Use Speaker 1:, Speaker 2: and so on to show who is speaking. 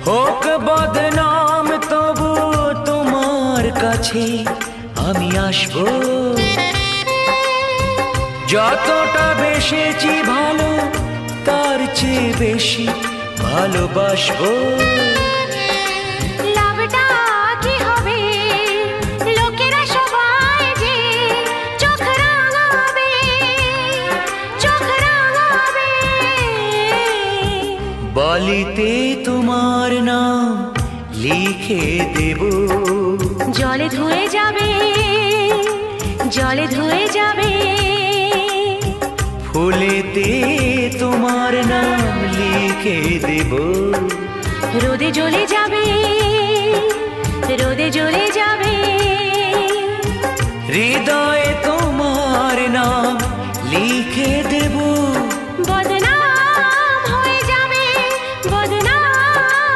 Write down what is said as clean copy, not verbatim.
Speaker 1: হোক বদনাম তবু তোমার কাছে আমি আসবো। যতটা বেসেছি ভালো তার চেয়ে বেশি ভালোবাসবো।
Speaker 2: লাভটা কি হবে লোকেরা সবাই যে চোখ রাঙাবে, চোখ রাঙাবে।
Speaker 1: বালিতে তোমার নাম লিখে দেব,
Speaker 2: জলে ধুয়ে যাবে, জলে ধুয়ে যাবে।
Speaker 1: ফুলেতে তোমার নাম লিখে দেব,
Speaker 2: রোদে জ্বলে যাবে, রোদে জ্বলে